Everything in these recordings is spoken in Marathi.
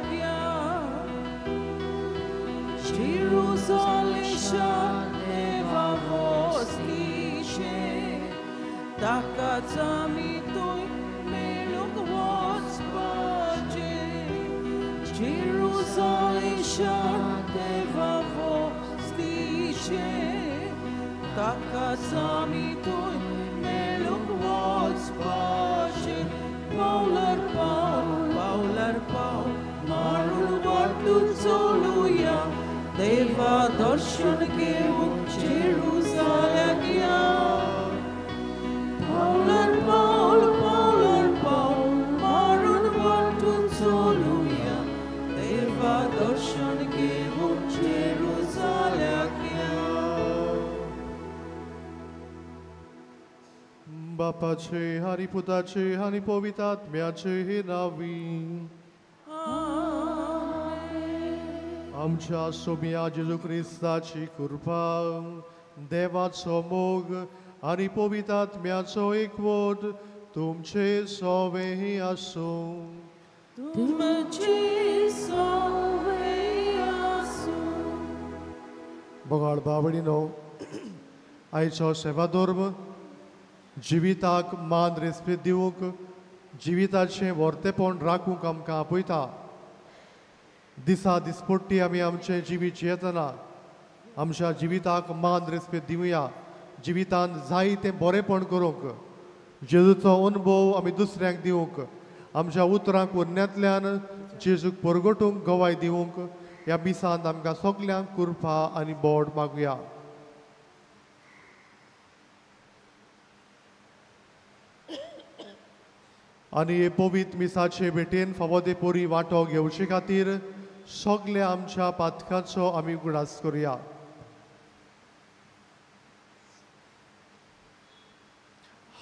घ्या Jerusalesha Deva Vostiche Taka Zamitoi Meluk Votspaje Jerusalesha Deva Vostiche Taka Zamitoi Meluk Votspaje Paular Paul Marul Vatlut Soluya Deva darshan घेऊन जेरुसलेम या Paular Paul मारून वाटून चलूया Deva darshan घेऊन जेरुसलेम या Bapaचे आणि पुताचे आणि पवित्रात्म्याचे नावी आमच्या सोम्या जेजू ख्रिस्ताची कृपा देवाचो मोग आणि पवित्रात्म्याचो एकवट तुमचे सोबे आसो तुमचे सोबे आसो बोगाळ बावडीनो आयचो सेवा धर्म जिविताक मान रेस्पेद दिवंक जिविताचें वर्तेपण राखूंक आमकां आपयता दिसा दिसपट्टी आमी आमचें जिवीत जियेतना आमच्या जिविताक मान रेस्पेद दिवया जिवितान जाय तें बरेंपण करूंक जेजूचो अनुभव आमी दुसऱ्यांक दिवंक आमच्या उतरांक उरण्यांतल्यान जेजूक परगटूंक गवाय दिवंक ह्या मिसांत आमकां सगल्यांक कृपा आनी बोड मागुया आनी हे पवित्र मिसाचे भेटेन फावो ते पोरी वांटो घेवचे खातीर सगले आमच्या पातकाचो आमी उगडास करुया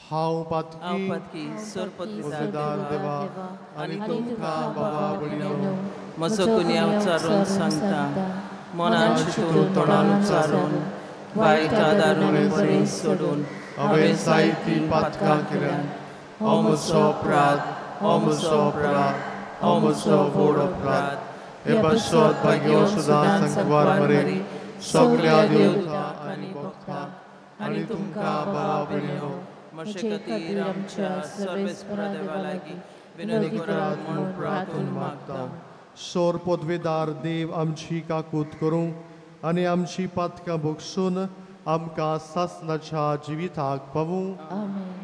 हांव पातकी सरपतदार देवा आनी तुमकां बाबा भयणो म्हजो गुन्या उच्चारून सांगता मनान चिंतून तोंडान उच्चारून वायट आदारून बरें सोडून हांवें जायतीं पातकां केल्यात हो म्हजो अपराध व्हड अपराध हे बसत भाग्यो सुदां संकवार मरे सगळ्या देवता आनी भक्तांक आनी तुमकां बाबा भयणो म्हजे खातीर आमच्या सर्वेस्परा देवा लागीं विनंती करात म्हूण प्रार्थून मागता सोर पदवेदार देव आमची काकूत करूं आनी आमची पातकां भोगसून आमकां सासणाच्या जिविताक पावूं आमेन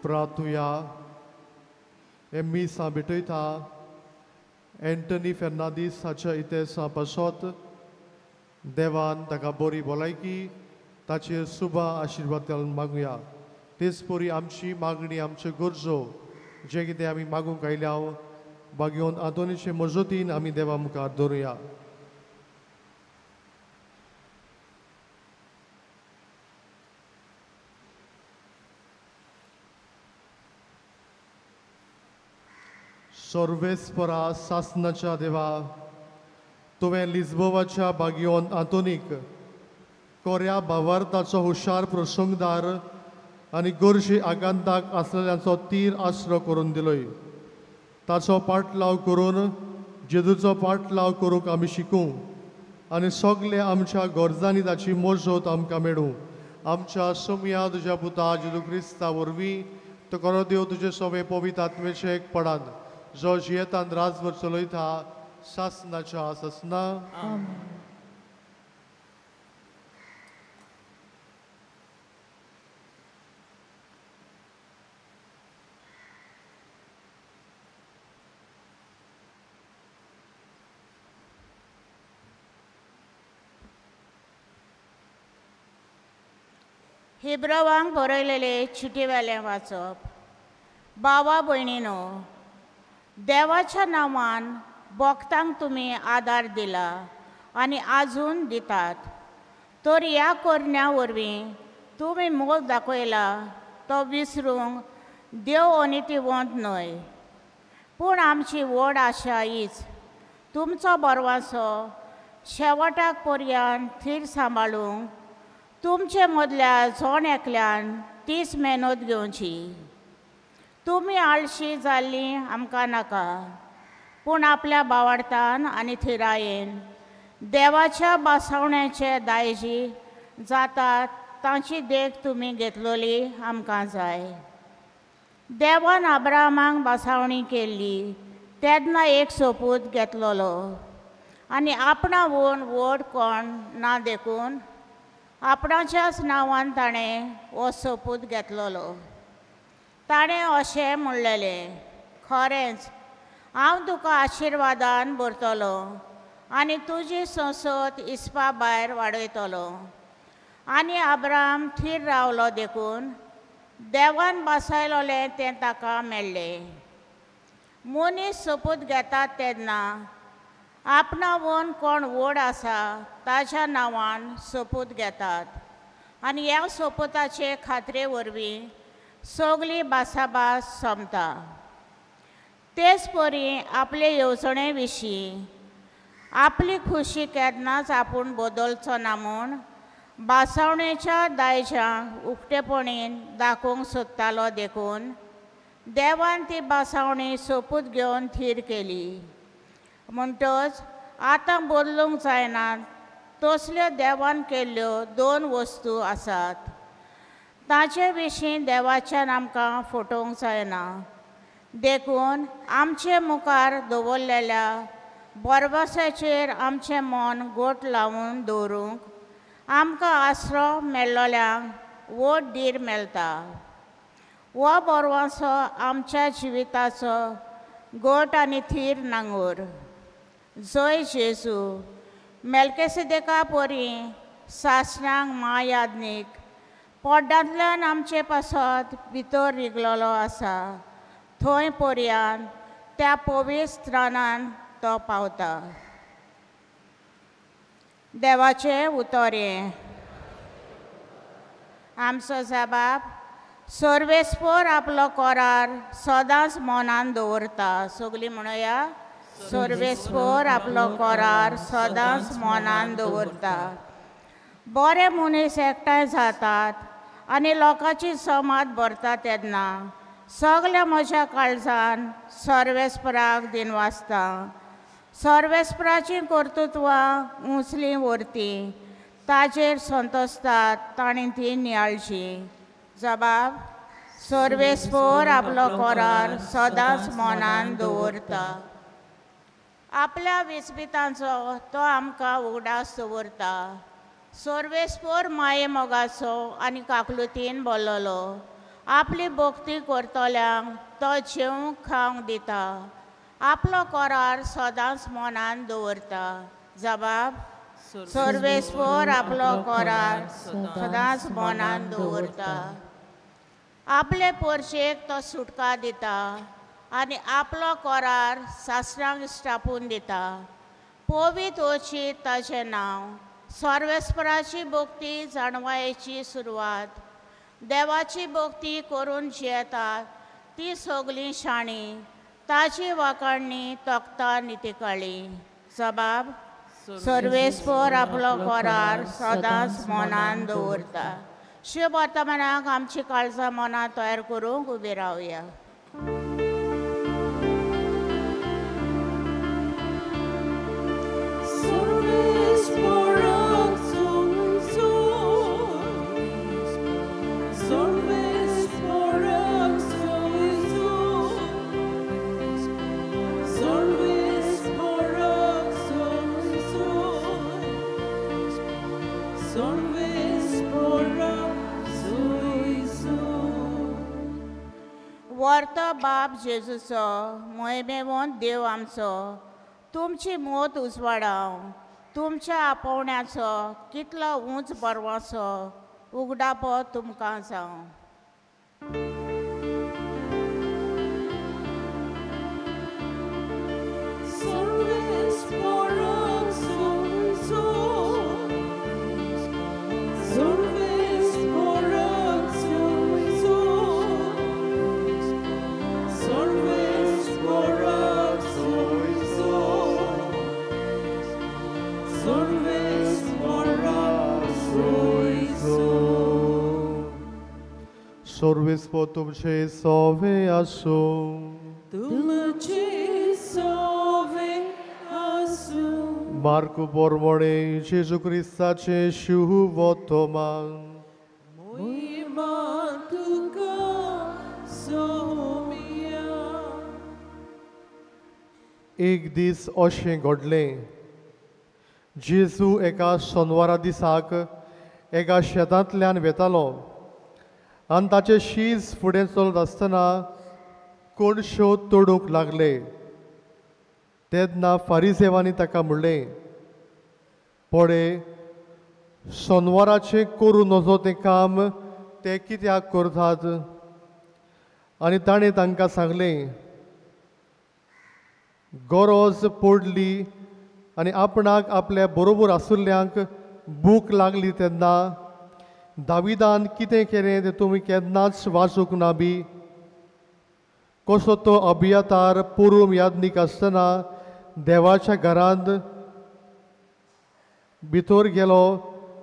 प्रार्थुया मीसा भेटयता एंटनी फेर्नांदीस हाच्या इतिहासा पासत देवान ताका बरी भलायकी ताचेर सुबा आशिर्वाद मागुया तेच परी आमची मागणी आमच्यो गरजो जे कितें आमी मागूंक आयल्या बागयोन आदोनीचे मजतीन आमी देवा मुखार दवरुया सर्वेस्परा सासनाच्या देवा तुवें लिस्बोवाच्या बागयोन आंतोनीक कोऱ्या भावार्थाचो हुशार प्रसंगदार आनी गोरशी आगांताक आसलेल्यांचो तीर आसरो करून दिलोय ताचो पाटलाव करून जेजूचो पाटलाव करूंक आमी शिकूं आनी सगळे आमच्या गरजांनी ताची मजत आमकां मेळूं आमच्या सोम्या तुज्या पुता जेजू क्रिस्ता वरवीं तो करो देव तुझे सवे पवित्र आत्मेचे एक पडान जो जियेतान राजवर चलयता शासनाच्या ससना हिब्रवांक बरयलेले चिटीवेलें वाचप. भावा भयणीनो, देवाच्या नांवान भक्तांक तुमी आदार दिला आनी आजून दितात. तर ह्या करण्या वरवीं तुमी मोग दाखयला तो विसरूंक देव अनितिवंत न्हय. पूण आमची व्हड आशा हीच, तुमचो बरवासो शेवटाक पर्यंत थीर सांबाळूंक तुमचे मदल्या जोण एकल्यान तीच मेहनत घेवची. तुमी आळशी जाल्ली आमकां नाका, पूण आपल्या बावार्थान आनी थिरायेन देवाच्या बासावण्याचे दायजी जातात तांची देख तुमी घेतलोली आमकां जाय. देवान अब्राहमाक बासावणी केल्ली तेन्ना एक सोपूत घेतलोलो आनी आपणावून व्हड कोण ना देखून आपणाच्याच नांवान ताणें हो सोपूत घेतलोलो. ताणें अशें म्हणलेलें, खरेंच हांव तुका आशिर्वादान भरतलो आनी तुजी संसद इस्पा भायर वाडयतलो. आनी अब्राहम थीर रावलो देखून देवान बासायलोलें तें ताका मेळ्ळें. मनीस सोपूत घेतात तेन्ना आपणावून कोण व्हड आसा ताच्या नांवान सोपूत घेतात आनी ह्या सोपुताचे खात्रे वरवीं सगळी भासाभास सोंपता. तेच परी आपले येवजणे विशीं आपली खुशी केन्नाच आपूण बदलचो ना म्हूण बासावणेच्या दायजांक उक्तेपणीन दाखोवंक सोदतालो देखून देवान ती बासावणी सोपूत घेवन थीर केली. म्हणटच आतां बदलूंक जायनात तसल्यो देवान केल्ल्यो दोन वस्तू आसात. ताचे विशीं देवाच्यान आमकां फटोवंक जायना. देखून आमचे मुखार दवरलेल्या बरवासाचेर आमचें मन गोट लावून दवरूंक आमकां आसरो मेळ्ळोल्यांक व्हड धीर मेळटा. हो बरवासो आमच्या जिविताचो गोट आनी थीर नांगोर. जय जेजू. मेल्किसेदेका परी सासणांक महायाजनीक पोड्डांतल्यान आमचे पासत भितर रिगलोलो आसा. थंय पर्यंत त्या पवित्र स्थानांत तो पावता. देवाचें उतोरें. आमचो जबाब, सर्वेस्पर आपलो करार सदांच मनान दवरता. सगळीं म्हणया, सर्वेस्पर आपलो करार सदांच मनान दवरता. बरे मनीस एकठांय जातात आनी लोकांची समाद भरता तेन्ना सगळ्या म्हज्या काळजान सर्वेस्पराक दिनवासता. सर्वेस्पराचीं कर्तुत्वां उंचलीं व्हरती, ताजेर संतोसतात ताणीं ती नियाळची. जबाब, सर्वेस्पर आपलो करार सदांच मनान दवरता. आपल्या विस्पितांचो तो आमकां उगडास दवरता. सर्वेस्पर माये मोगाचो आनी काकलुतीन बोल्लोलो. आपली भक्ती करतल्यांक तो जेवंक खावंक दिता. आपलो करार सदांच मनान दवरता. जबाब, सर्वेस्पर आपलो करार सदांच मनान दवरता. आपले परशेक तो सुटका दिता आनी आपलो करार सासणांक इश्टापून दिता. पवित्र ओचीत ताचें नांव. सर्वेस्पराची भक्ती जाणवायेची सुरवात. देवाची भक्ती करून जियेतात ती सगळीं शाणीं. ताची वाखाणणी तोखता नितिकाळी. जबाब, सर्वेस्पर आपलो करार सदांच मनान दवरता. शिव वर्तमानाक आमची काळजां मनां तयार करूंक उबी रावया. Sorves por वर्त बाप जेजूचो मोहिमेवंत देव आमचो तुमची मोत उजवाडाव तुमच्या आपोवण्याचो कितलो उंच परवाचो उगडापो तुमकां जावं. Sorvispo तुमचे सोवे आसो. मार्क पोरमोणे जेजू क्रिस्ताचे शुभ वर्तमान. एक दीस अशें घडलें. जेजू एका शेनवारा दिसाक एका शेतांतल्यान वेतालो आनी ताचे शीज फुडें चलत आसतना कोणश्यो तोडूंक लागले. तेन्ना फारिसेवांनी ताका म्हणलें, पळय, शेनवाराचें करूं नजो तें काम ते कित्याक करतात? आनी ताणें तांकां सांगलें, गरज पडली आनी आपणाक आपल्या बरोबर आशिल्ल्यांक भूक लागली तेन्ना दाविदान कितें केलें तें तुमी केन्नाच वाचूंक ना बी. कसो तो अभियतार पुरूम याज्ञीक आसतना देवाच्या घरांत भितर गेलो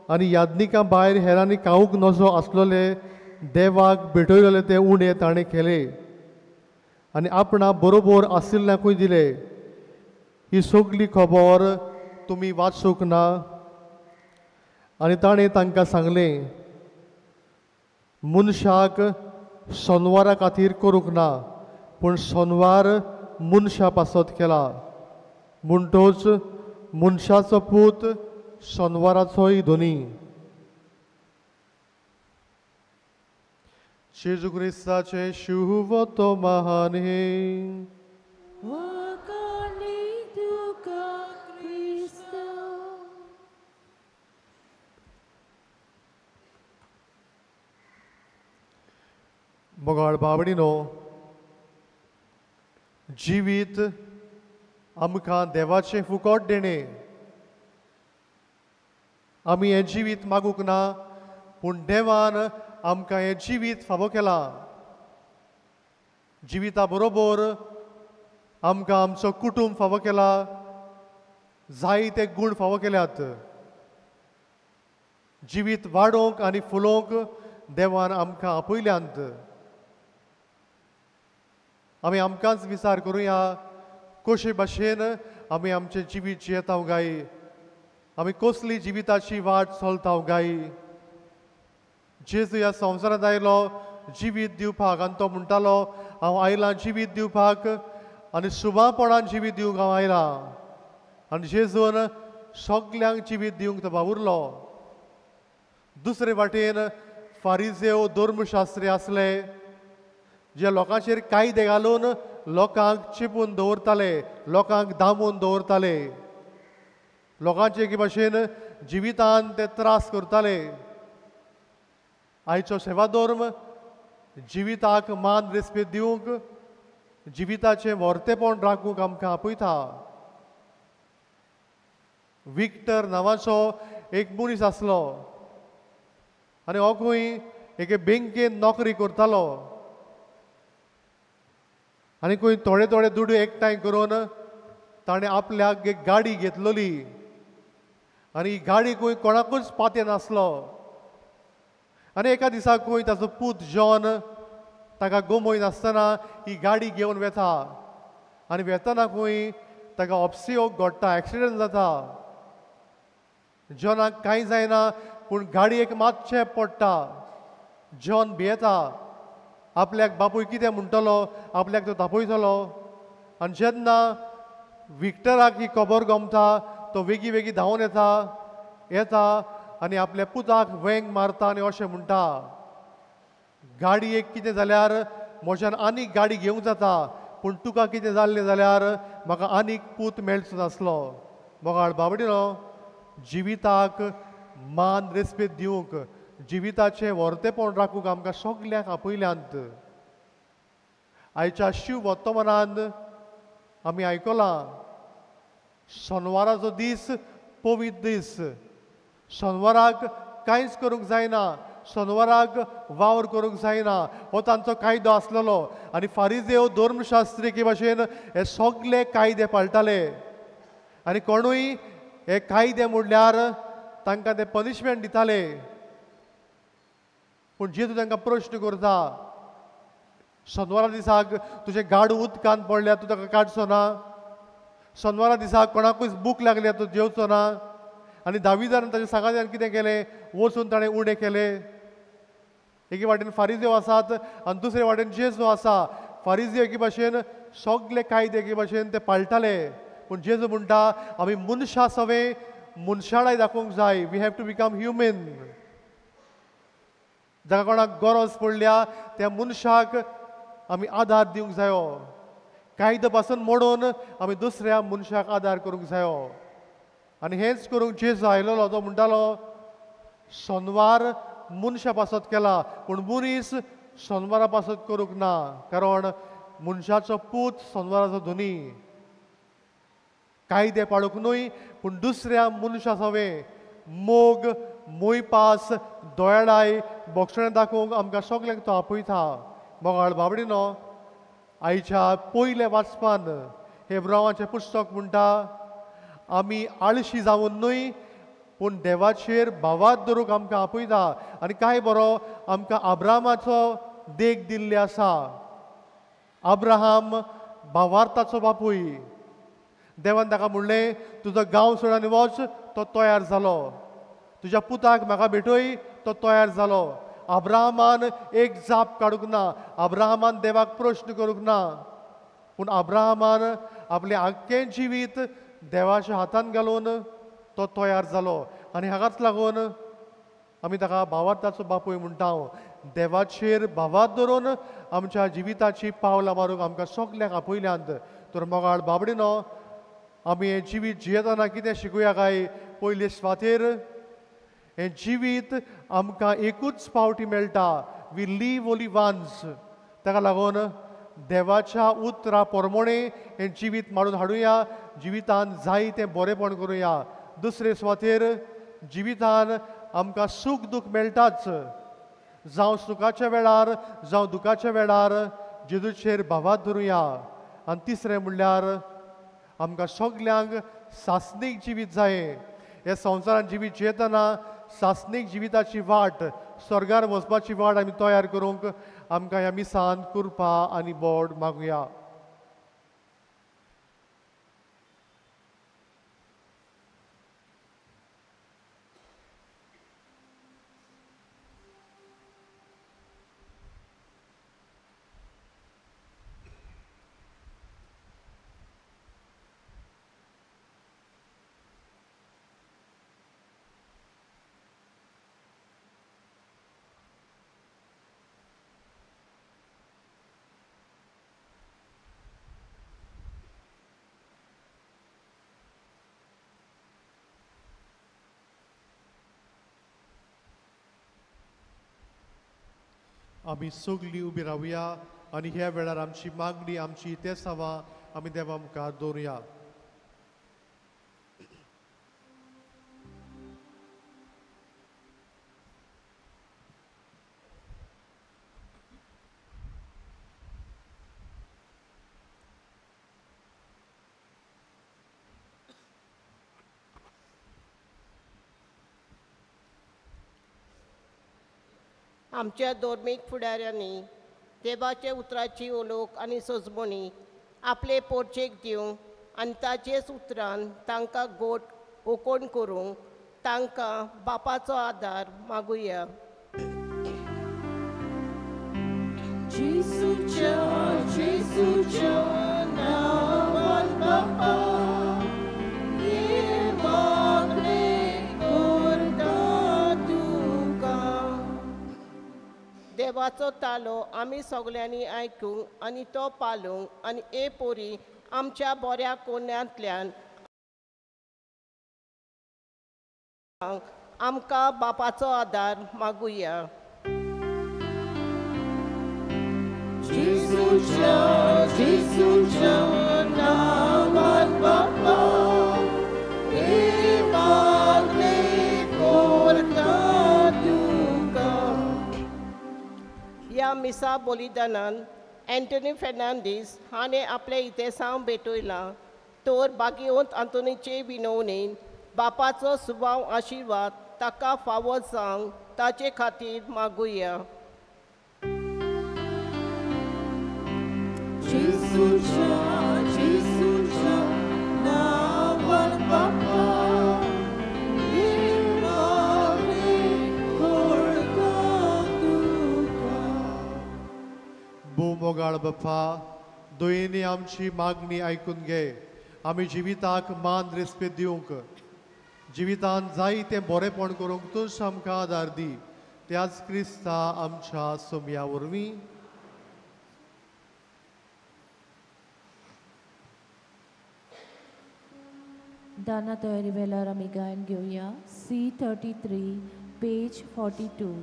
आनी याज्ञिकां भायर हेरांनी खावंक नजो आसलोले देवाक भेटयलेले ते उणें ताणें केले आनी आपणा बरोबर आशिल्ल्यांकूय दिले. ही सगळी खबर तुमी वाचूंक ना. आनी ताणें तांकां सांगलें, मनशाक शेनवारा खातीर करूंक ना, पूण शेनवार मनशा पासत केला. म्हणटोच मनशाचो पूत शेनवाराचोय धनी. जेजू क्रिस्ताचे शुभ वर्तमान हे. मोगाळ बाबडीनो, जिवीत आमकां देवाचें फुकट देणें. आमी हें जिवीत मागूंक ना, पूण देवान आमकां हें जिवीत फावो केलां. जिविता बरोबर आमकां आमचो कुटुंब फावो केला, जायते गूण फावो केल्यात. जिवीत वाडोवंक आनी फुलोवंक देवान आमकां आपयल्यांत. आमी आमकांच विचार करुया, कशे भाशेन आमी आमचें जिवीत जियेता गाय. आमी कसली जिविताची वाट चलता गाय. जेजू ह्या संवसारांत आयलो जिवीत दिवपाक आनी तो म्हणटालो, हांव आयलां जिवीत दिवपाक आनी सुभापणान जिवीत दिवंक हांव आयलां. आनी जेजून सगल्यांक जिवीत दिवंक तो वावुरलो. दुसरे वाटेन फारिजेव धर्मशास्त्री आसले, जे लोकांचेर कायदे घालून लोकांक चिपून दवरताले, लोकांक दामून दवरताले, लोकांचे एके भाशेन जिवितान ते त्रास करताले. आयचो सेवा धर्म जिविताक मान रेस्पेद दिवंक, जिविताचें वर्तेपण राखूंक आमकां आपयता. विक्टर नांवाचो एक मनीस आसलो आनी हो खंय एके बँकेन नोकरी करतालो. आनी खंय थोडे थोडे दुडू एकठांय करून ताणें आपल्याक एक गाडी घेतलोली आनी ही गाडी खंय कोणाकूच पाते नासलो. आनी एका दिसा खंय ताचो पूत जॉन ताका गमय नासतना ही गाडी घेवन वेता आनी वेतना खंय ताका अपसियोग घडटा, एक्सिडेंट जाता. जॉनाक कांय जायना, पूण गाडयेक मातशें पडटा. जॉन भियेता, आपल्याक बापूय कितें म्हणटलो, आपल्याक तो तापयतलो. आनी जेन्ना विक्टराक ही खबर गमता, तो वेगी वेगी धांवन येता आनी आपल्या पुताक वेंग मारता आनी अशें म्हणटा गाडयेक कितें जाल्यार म्हज्यान आनीक गाडी घेवंक जाता पूण तुका कितें जाल्लें जाल्यार म्हाका आनीक पूत मेळचो नासलो. मोगाळ बाबडीनो, जिविताक मान रेस्पेद दिवंक जिविताचें व्हरतेपण राखूंक आमकां सगल्यांक आपयल्यांत. आयच्या शिव वर्तमानांत आमी आयकलां शेनवाराचो दीस पवित्र दीस. शेनवाराक कांयच करूंक जायना, शेनवाराक वावर करूंक जायना हो तांचो कायदो आसलेलो आनी फारिजेव धर्मशास्त्री के भाशेन हे सगळे कायदे पाळटाले आनी कोणूय हे कायदे मोडल्यार तांकां ते पनिशमेंट दिताले. पूण जेजू तांकां प्रश्न करता, शेनवारा दिसाक तुजें गाडू उदकांत पडल्यार तूं ताका काडचो ना? शेनवारा दिसाक कोणाकूच भूक लागल्यार तूं जेवचो ना? आनी दाविदान ताच्या सांगात्यान कितें केलें? वचून ताणें उणें केलें. एके वाटेन फारिजेव आसात आनी दुसरे वाटेन जेजू आसा. फारिजेव एके भाशेन सगळे कायदे एके भाशेन ते पाळटाले पूण जेजू म्हणटा आमी मनशा सवे मनशाळाय दाखोवंक जाय. We have to become human. जाका कोणाक गरज पडल्या त्या मनशाक आमी आदार दिवंक जायो. कायदो पासून मोडून आमी दुसऱ्या मनशाक आदार करूंक जायो. आनी हेंच करूंक जेजू आयलोलो. तो म्हणटालो शेनवार मनशा पासत केला पूण मनीस शेनवारा पासत करूंक ना, कारण मनशाचो पूत शेनवाराचो धनी. कायदे पाळूंक न्हय पूण दुसऱ्या मनशा सवे मोग, मोयपास, दोळाय, बोक्षणां दाखोवंक आमकां सगल्यांक तो आपयता. मोगाळ बाबडीनो, आयच्या पयल्या वाचपान हेब्रावाचें पुस्तक म्हणटा आमी आळशी जावन न्हय पूण देवाचेर भावार्थ दवरूंक आमकां आपयता. आनी काय बरो आमकां अब्राहामाचो देख दिल्ले आसा. अब्राहाम भावार्थाचो बापूय. देवान ताका म्हणलें तुजो गांव सोड आनी वच. तो तयार जालो. तुज्या पुताक म्हाका भेटय. तो तयार जालो. अब्राहामान एक जाप काडूंक ना. अब्राहामान देवाक प्रश्न करूंक ना. पूण अब्राहामान आपलें आख्खें जिवीत देवाच्या हातान घालून तो तयार जालो. आनी हाकाच लागून आमी ताका भावार्थाचो बापूय म्हणटा. देवाचेर भावार्थ धरून आमच्या जिविताची पावलां मारूंक आमकां सगल्यांक आपयल्यांत. तर मोगाळ बाबडीनो, आमी हें जिवीत जियेतना कितें शिकुया काय? पयले स्वातेर हें जिवीत आमकां एकूच पावटी मेळटा. We live only once. ताका लागून देवाच्या उतरा प्रमाणे हें जिवीत मारून हाडुया. जिवितान जाय तें बरेंपण करुया. दुसरे स्वातेर जिवितान आमकां सूख दूख मेळटाच. जावं सुखाच्या वेळार जावं दुखाच्या वेळार जेजूचेर भावार्थ धरुया. आनी तिसरें म्हणल्यार आमकां सगल्यांक सासणीक जिवीत जायें. हे संवसारांत जिवीत जियेतना सासणीक जिविताची वाट, स्वर्गार वचपाची वाट आमी तयार करूंक आमकां ह्या मिसान कृपा आनी बोड मागुया. आमी सगळीं उबी रावया आनी ह्या वेळार आमची मागणी, आमची तेसावां आमी देवा मुखार दवरुया. आमच्या धर्मीक फुडाऱ्यांनी देवाचे उतराची ओळख आनी सजमणी आपले पोरचेक दिवंक आनी ताचेच उतरान तांकां गोट ओकोण करूंक तांकां बापाचो आदार मागुया. जेसूच्या नांवान बापा, हे मागणे करता देवाचो तालो आमी सगल्यांनी आयकूंक आनी तो पालूंक आनी ए पोरी आमच्या बऱ्या कोण्यांतल्यान आमकां बापाचो आदार मागुया. जेजूच्या नांवान बापा हे मागणे करता तुका. ह्या मिसा बलिदानान अँटनी फेर्नांदीस हाणें आपले इतेसांव भेटयलां तर बागीवंत आंतोनीचे विनवणेन बापाचो सुभाव आशिर्वाद ताका फावो जावंक ताचे खातीर मागुया. जेजूच्या नांवान बापा हे मागणे करता तुका. भूमोगाळ बाप्पा दोयेनी आमची मागणी आयकून घे. आमी जिविताक मान रेस्पेद दिवंक जिवितान जायतें बरेंपण करूंक तूंच आमकां आदार दी. त्याच क्रिस्ता आमच्या सोम्या वरवीं. दाना तयारी वेळार आमी गायन घेवया. C33 page 42.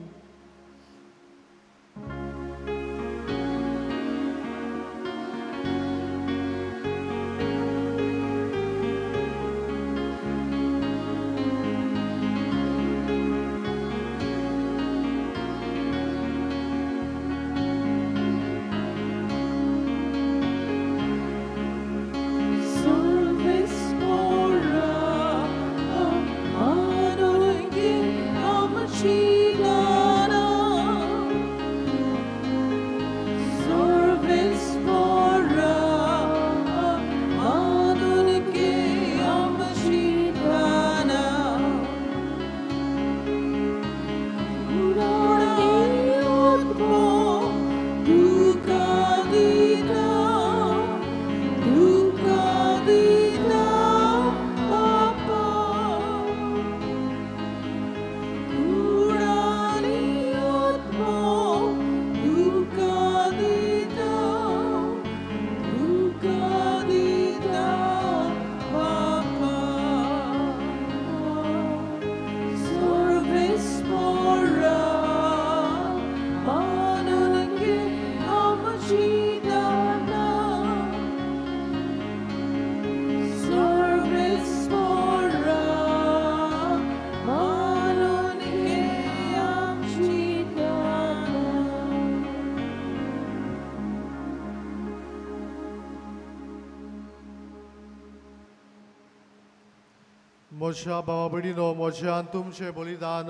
म्हज्या भावा भयणीनो, म्हज्यान तुमचें बलिदान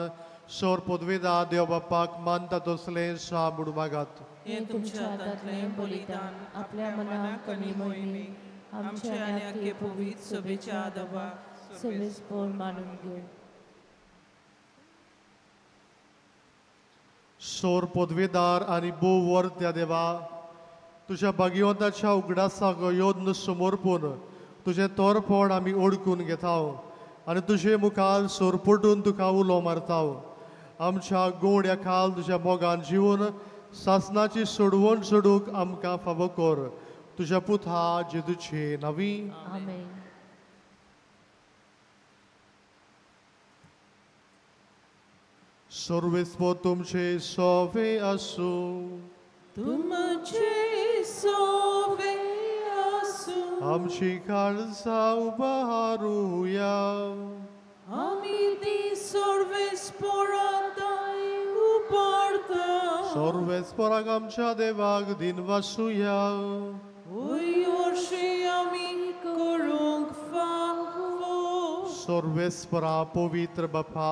सोर पदवेदा देव बापाक मानता तसलें सांबूड मागात. हे तुमच्या हातांतलें बलिदान आपल्या मनाक आनी मोहिमेक आमच्या आनी आख्खे पवित्र सभेच्या आदाबा सवेस्पर मानून घेऊ. सोर पदवेदार आनी भोव वर त्या देवा, तुज्या भाग्यवंताच्या उगडासाक योद्न समोरपून तुजें तोरपण आमी ओळखून घेता आनी तुजे मुखार सोरपटून तुका उलो मारता. आमच्या गोंड्या खाल तुज्या मोगान जिवन सासनाची सोडवण सोडूंक आमकां फावो कर. तुज्या पुता जेजूचे नांवी. आमेन. सर्वेस्पर तुमचे सोवे आसूं. तुमचे सोवे आसूं. आमची काळजां उबारूया. आमी ती सर्वेस्परांताय उबारता. सर्वेस्पराक आमच्या देवाक दिनवासुया. ओय हरशीं आमी करूंक फावो. सर्वेस्परा पवित्र बापा,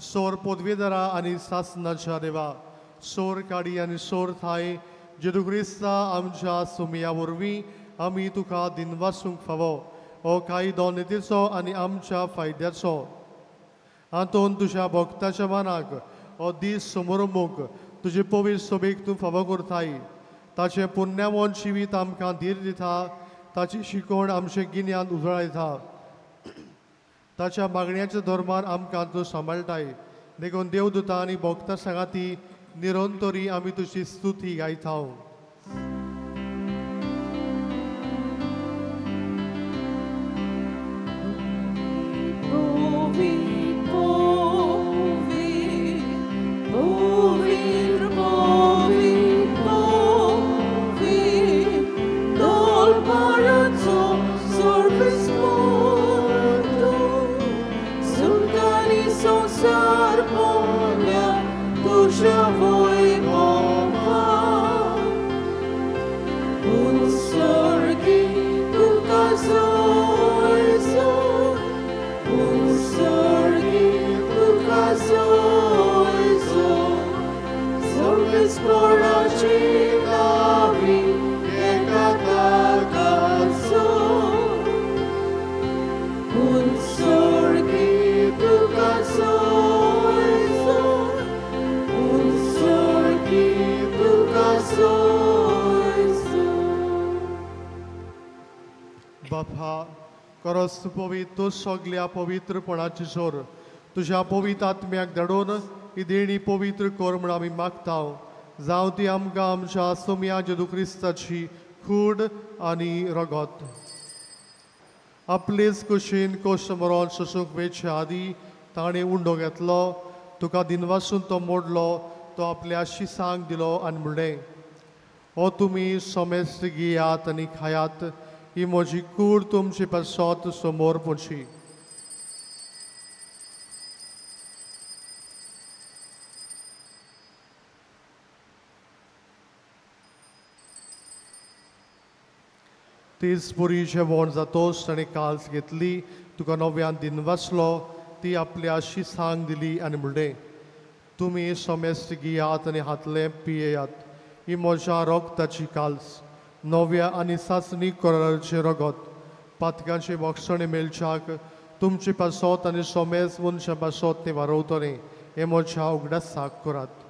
सोर पदवेदारा आनी सासनाच्या देवा, सोर काडी आनी सोर थाय जेजू क्रिस्ता आमच्या सुमया वरवीं आमी तुका दिनवासूंक फावो. हो कायदो नितीचो आनी आमच्या फायद्याचो. हातून तुज्या भक्ताच्या मनाक हो दीस समोरमूक तुजे पवित्र सभेक तूं फावो करताय. ताचें पुण्यवन जिवीत आमकां धीर दिता. ताची शिकवण आमचे गिन्यान उजळायता. ताच्या मागण्याच्या धर्मान आमकां तूं सांबाळटाय. देखून देवदूतां आनी भक्तां सांगाती निरंतरी आमी तुजी स्तुती गायता बापा करस पवित्र सगळ्या पवित्रपणाची सोर तुझ्या पवित्र आत्म्याक धाडून ही देणी पवित्र कर म्हण आमी मागता जावं ती आमकां आमच्या सोम्या जेजू क्रिस्ताची खूड आनी रगत आपलेच कुशीन कोश मरोन सोसूंक वेच्या आदी ताणें उंडो घेतलो तुका दिनवासून तो मोडलो तो आपल्या शिसांक दिलो आनी म्हणलें हो तुमी सोमेस्त घेयात आनी खायात ही म्हजी कूड तुमची पासत समोर पोची तीच पुरी जेवण जातोच ताणें काल्स घेतली तुका नव्यान दिनवासलो ती आपल्या शिसांक दिली आनी म्हणलें तुमी सोमेस्त घेयात आनी हातले पियेयात ही म्हज्या रगताची काल्स नव्या आनी सासणी करारचे रगत पातकांचे भक्षणे मेलच्याक तुमचे पासत आनी सोमेज मनशा पासत ते वारवतले हे म्हज्या उगडासाक करात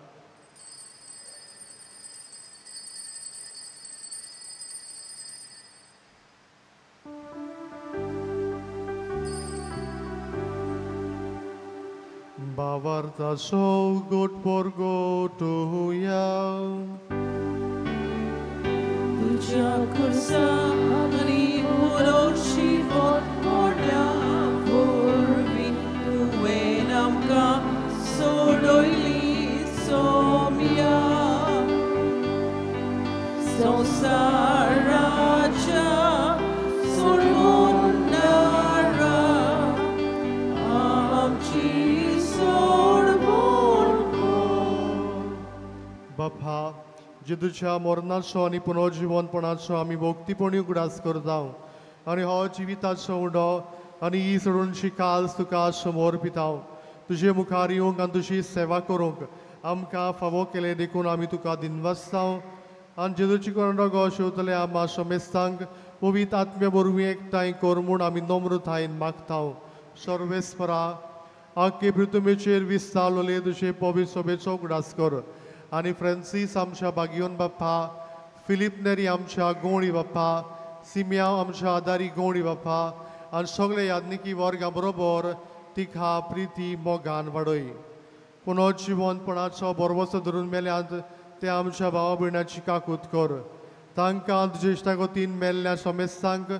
Bavarta so good por gotuya तुझ्या खुर्सा आणि पुरोशी मोठ्या पूर्वी तुवें आमकां सोडयली सोम्या संवसाराच्या सोडवणारा आमची बापा जेदूच्या मरणाचो आनी पुनर्जीवनपणाचो आमी भोक्तीपणी उगडास करता आनी हो जिविताचो उडो आनी ही सोडूनची काल्स तुका समोर पिता तुजे मुखार येवंक आनी तुजी सेवा करूंक आमकां फावो केले देखून आमी तुका दिनवासता आनी जेदूची कोंडगो शेवतले आमा सोमेस्तांक पवित्र आत्म्या बरोबर एकठांय कर म्हूण आमी नम्रतायेन मागता सर्वेस्परा आख्खे पृथ्वीचेर विस्तारलोले तुजे पवित्र सभेचो उगडास कर आनी फ्रांसीस आमच्या बागियोन बाप्पा फिलीप नेरी आमच्या गोवणी बाप्पा सिमिया आमच्या आदारी गोवणी बाप्पा आनी सगळे यादनिकी वर्गा बरोबर तिका प्रिती मोगान वाडय पुनर्जीवनपणाचो बरवसो धरून मेल्यांत ते आमच्या भावा भयणाची काकूत कर तांकां तुजे इश्टागतीन मेल्ल्या सोमेस्तांक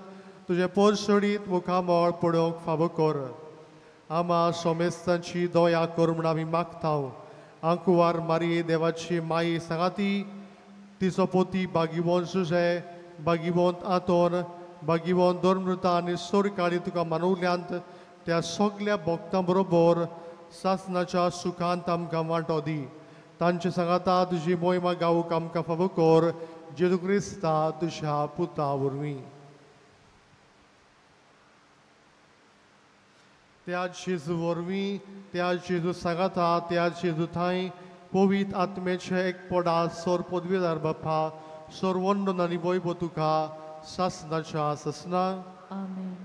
तुजे पोरसडीत मुखामळ पडोवंक फावो कर आमा सोमेस्तांची दया कर म्हूण आमी मागता आंकुवार मारये देवाची माई सांगाती तिचो पोती बागिवंत सुजे बागिवंत आतोन बागिवंत धर्मृता आनी सोरकाळी तुका मानवल्यांत त्या सगळ्या भक्तां बरोबर सासनाच्या सुखांत आमकां वांटो दी तांचे सांगाता तुजी मोहिमा गावूंक आमकां फावो कर जेजू क्रिस्ता तुज्या पुता वरवीं त्या जेजू वरवीं त्या जेजू सांगाता त्या जेजू थंय पवित्र आत्मेचे एक पोडा सोर पदवीदार बाप्पा सोर वंदन आनी वैभव तुका सासनाच्या ससना आमेन.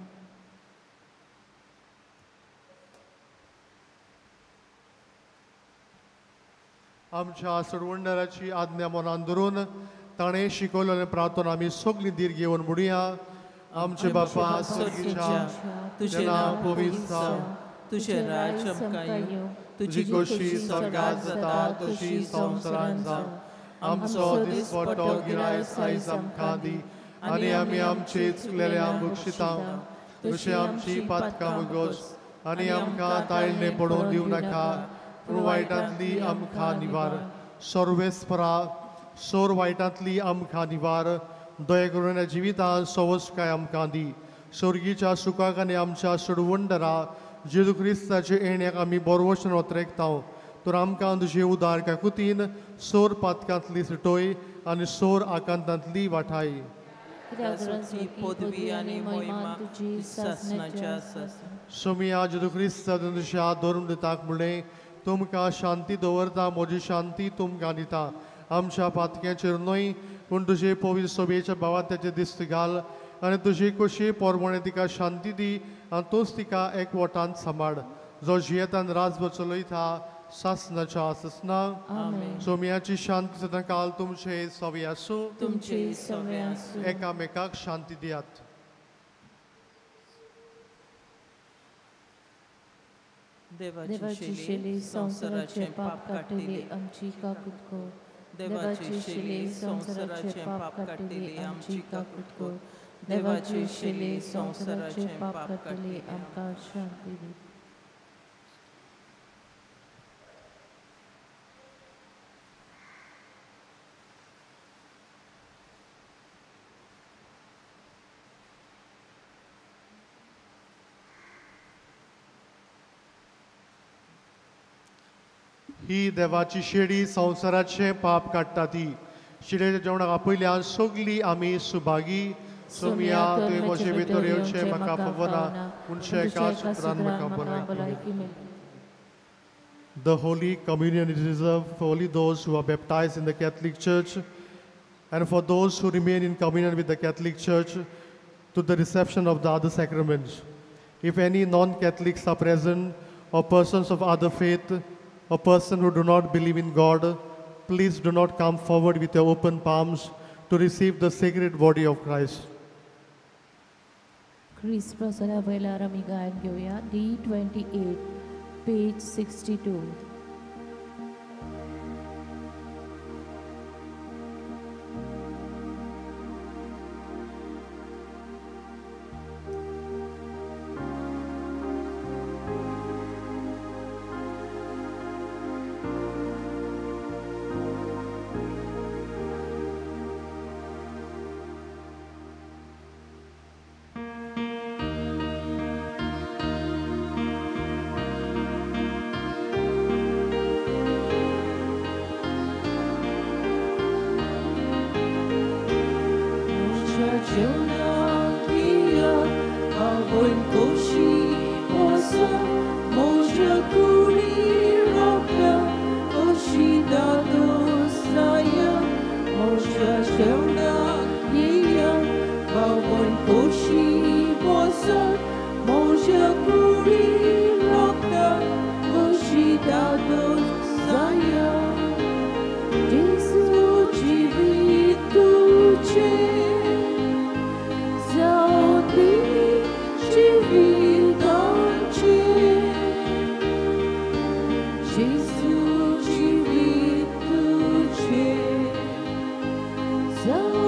आमच्या सोडवंडाराची आज्ञा मनान धरून ताणें शिकवलेलें प्रार्थना आमी सगळीं दीर घेवन म्हणुया आमचे बापा स्वर्गीच्या तुझे नाव पवित्र जावं तुझे राज्य आमकां येवं तुझी कशी स्वर्गात जाता तशी संवसारांत जा. आमचो दिसपट्टो गिरायस आयज आमकां दी, आनी आमी आमचे चुकलेल्यांक बक्षिता, तशें आमची पातकां वगोस, आनी आमकां ताळणे पडोवन दिवं नाका, पूण वायटांतली आमकां निवार. सर्वेस्परा सोर वायटांतली आमकां निवार, दया करून ह्या जिवितांत सवस्काय आमकां दी. स्वर्गीच्या सुखाक आनी आमच्या सडवंडरा जेजू क्रिस्ताचे येण्याक आमी बरोवचन वतरेकताव. तर आमकां तुजे उदार काकुतीन सोर पातकांतली सुटोय आनी सोर आकांतांतली वाठाय. पदवी आनी मोहिमा सासनाच्या आसा. सोमिया जेजू क्रिस्ता तुमच्या धर्म दिताक मुळे तुमकां शांती दवरता, म्हजी शांती तुमकां दिता. आमच्या पातक्याचेर न्हय पूण तुजे पवित्र सोबेच्या भावात त्याचे दिश्ट घाल, आनी तुजी कशी पोरमणे तिका शांती दी, आनी तूंच तिका एकवटान सांबाळ. जो जियेतान राजभर चलयता सासनाच्या आसना. सोमियाची शांती सदां काल तुमचे सवे आसूं. तुमचे सवे आसूं. एकामेकाक शांती दियात. देवाची शेली संसाराचे पाप काटिले आमची काकूत कर. देवाची शेली संसाराचे पाप काटिले आमची काकूत कर. देवाची शेली संसाराचे पाप काटिले आमकां शांती दी. ही देवाची शेडी संसाराचे पाप काडटा ती. शिडेच्या जेवणाक आपयल्यान सगली आमी सुभागी. सोमिया तुवें म्हजे भितर येवचें म्हाका खबरना, पूण एकाच उतरान म्हाका भलायकी मेळटा. The Holy Communion is reserved for only those who are baptized in the Catholic Church and for those who remain in communion with the Catholic Church to the reception of the other sacraments. If any non-Catholics are present or persons of other faith or person who do not believe in God, please do not come forward with your open palms to receive the sacred body of Christ. ख्रिस्त प्रसारा वेळार आमी गायन घेवया D28 पेज 62. So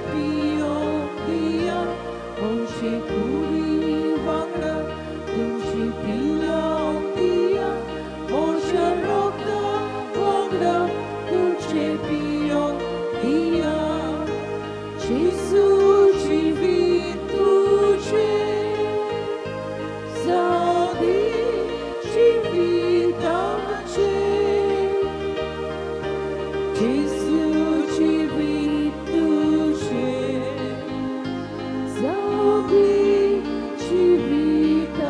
पियो दिया तुमचे कुडी वांगडा तुमची पिल्लां दिया मोशा रोगता वांगडा तुमचे पियो दिया जेसू जिवीत तुझे जागी जिविताचे जेसू जिवीत तुझे जागी जिविताचे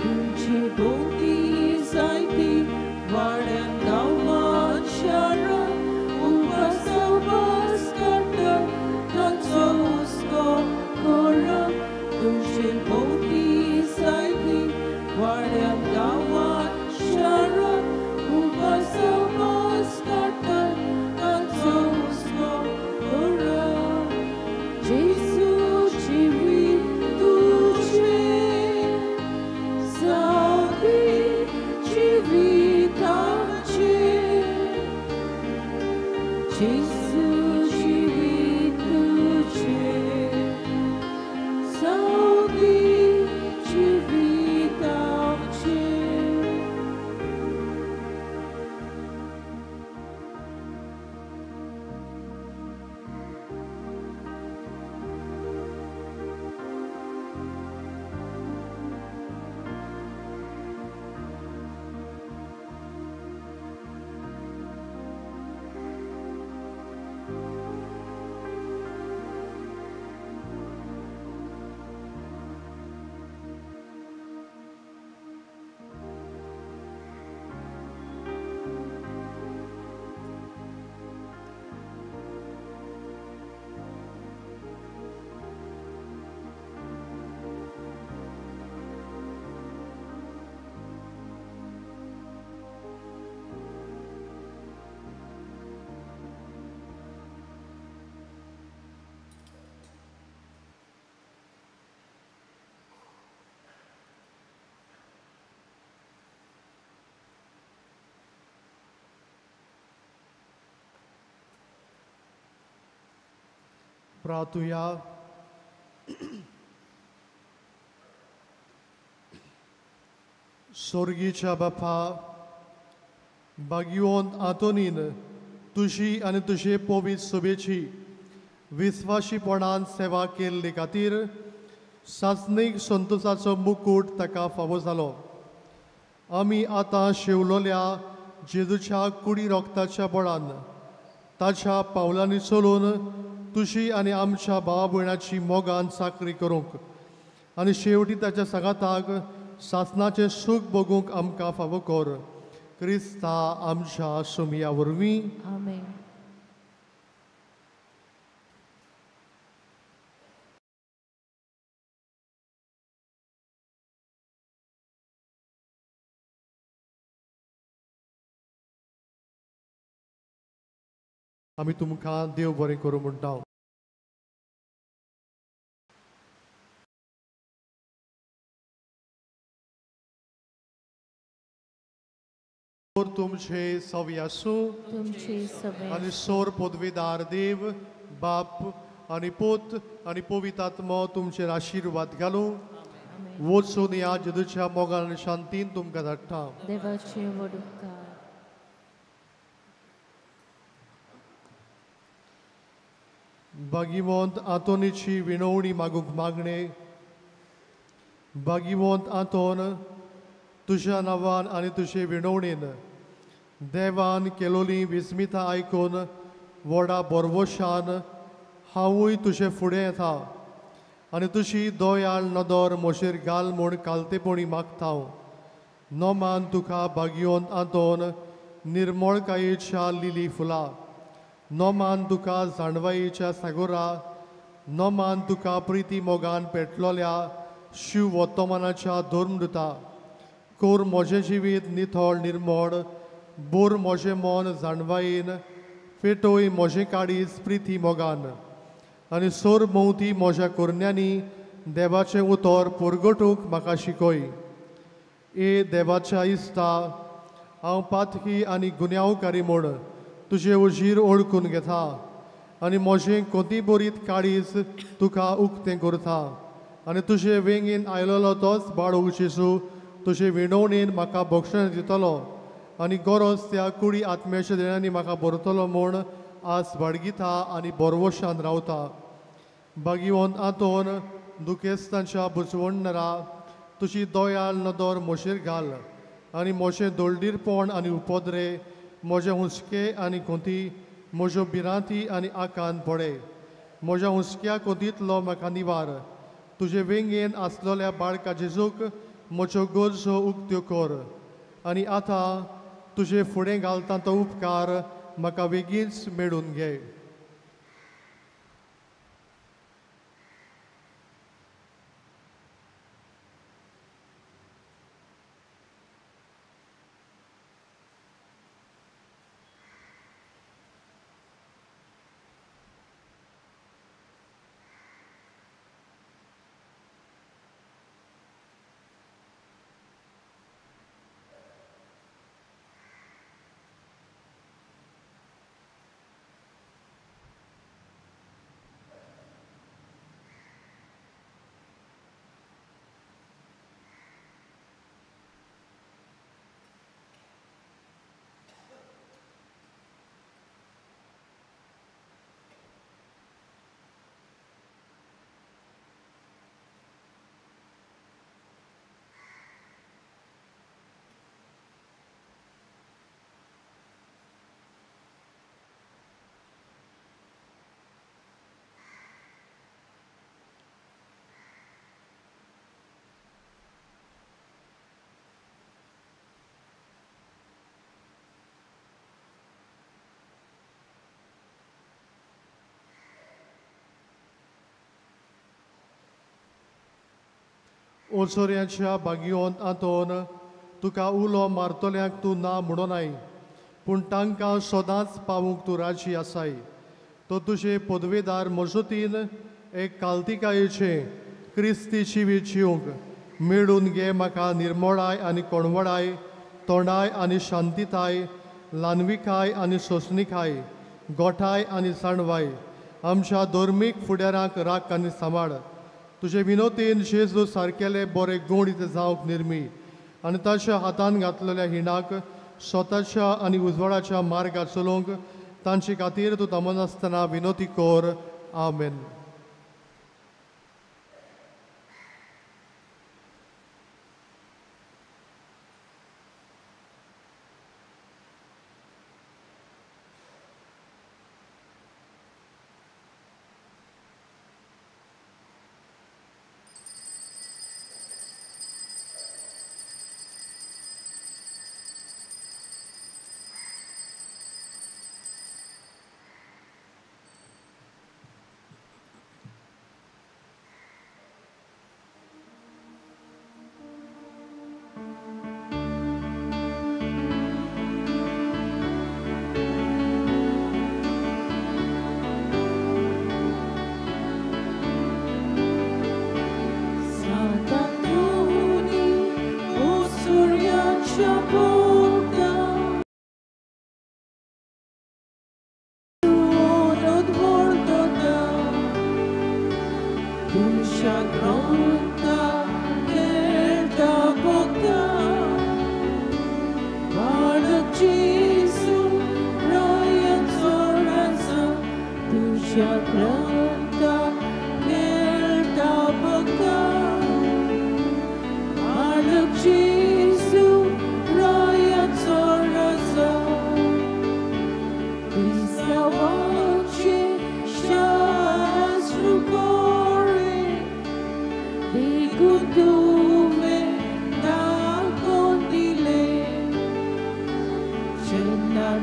तुमची भोवती जायती वाड्यान गांवांत शारांत उपास काडटा तांचो हुस्को कोरा तुमची भोवती जायती वाड्यान गांवांत शारांत उपास काडटा तांचो हुस्को कोरा जेसू जिवीत तुझे जागी जिविताचे जेसू जिवीत तुझे जागी जिविताचे प्रार्थूया. स्वर्गीच्या बापा, भाग्यवंत आंतोनीन तुझी आनी तुजे पवित्र सभेची विस्वाशीपणान सेवा केल्ले खातीर सासणीक संतोशाचो मुकूट ताका फावो जालो. आमी आतां शेवलोल्या जेजूच्या कुडी रोगताच्या बळान ताच्या पावलांनी चलून तुजी आनी आमच्या भावा भयणाची मोगान साकरी करूंक आनी शेवटी ताच्या सांगाताक सासणाचें सूख भोगूंक आमकां फावो कर. क्रिस्ता आमच्या सुमया वरवीं. आमेन. आमी तुमकां देव बरें करूं म्हणटा. तुमचे सवी आसूं तुमचे सगळे आनी सोर पदवीदार देव बाप आनी पूत आनी पवित्र आत्मो तुमचेर आशिर्वाद घालूं. वचून या जेजूच्या मोगान आनी शांतीन तुमकां धाडटा. देवाचे व्हड उपकार. भाग्यवंत आंतोनीची विणवणी मागूंक मागणे. भाग्यवंत आंतोन, तुज्या नांवान आनी तुजे विणवणेन देवान केलोली विस्मितां आयकून व्हडा बरवशान हांवूय तुजे फुडें येता आनी तुजी दोयाळ नदर म्हजेर घाल म्हूण कालतेपणी मागता. नोमान तुका भाग्यवंत आंतोन निर्मळकायेच्या लिली फुलां. नोमान तुका जाणवायेच्या सागोरा. नोमान तुका प्रिती मोगान पेटलोल्या शिव वर्तमानाच्या धर्मदुता. कोर म्हजें जिवीत नितळ निर्मळ. बोर म्हजें मन जाणवायेन. पेटोय म्हजें काळीज प्रिती मोगान. आनी सोर भोंवती म्हज्या कुरण्यांनी देवाचें उतर पुरगटूंक म्हाका शिकय. ए देवाच्या इश्टा, हांव पातकी आनी गुन्यांवकारी म्हूण तुजें उजीर ओळखून घेता आनी म्हजें कोती बोरीत काळीज तुका उक्तें करता. आनी तुजे वेंगेन आयलोलो तोच बाळूक जेजू तुजे विणवणेन म्हाका भक्षण दितलो आनी गरज त्या कुडी आत्म्याच्या देणांनी म्हाका भरतलो म्हूण आस बाळगिता आनी बोरवशान रावता. भागिवंत आतोन दुखेस्तांच्या बुजवणरा तुजी दोयाळ नदर म्हजेर घाल आनी म्हजें दोळडीरपण आनी उपद्रे, म्हजे हुस्के आनी कोंती, म्हज्यो भिरांती आनी आकांत पडे. म्हज्या हुस्क्या कोंतींतलो म्हाका निवार. तुजे वेंगेन आसलोल्या बाळका जेजूक म्हज्यो गरजो उक्त्यो कर. आनी आतां तुजे फुडें घालता तो उपकार म्हाका बेगीनच मेळून घे. ओसोऱ्याच्या भागिवंत आतोन तुका उलो मारतल्यांक तूं ना म्हणोनाय, पूण तांकां सदांच पावूंक तूं राजी आसाय. तो तुजे पदवेदार मजतीन एक काल्तिकायेचें क्रिस्ती जिवीत जिवंक मेळून घे म्हाका निर्मळाय आनी कोणवडाय, तोंडाय आनी शांतीताय, ल्हानविकाय आनी सोंसणीकाय, गोठाय आनी साणवाय आमच्या धर्मीक फुडाराक राख आनी सांबाळ. तुजे विनोतेन जेजू सारकेले बरे गूण इथे जावंक निर्मी आनी ताच्या हातान घातलेल्या हिणाक स्वताच्या आनी उजवाडाच्या मार्गार चलोवंक तांचे खातीर तूं तमनासतना विनोती कर. आमेन.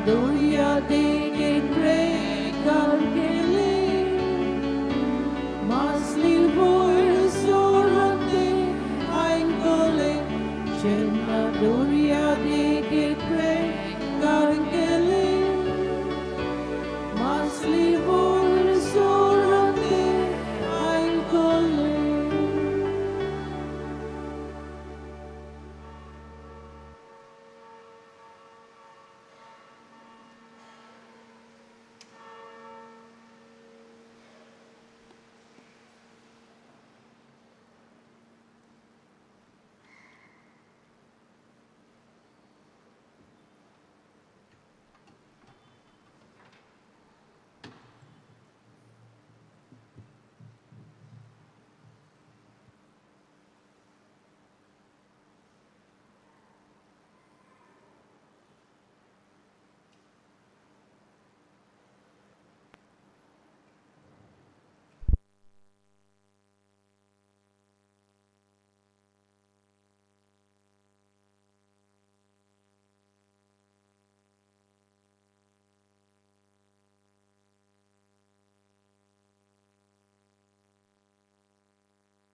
Doria de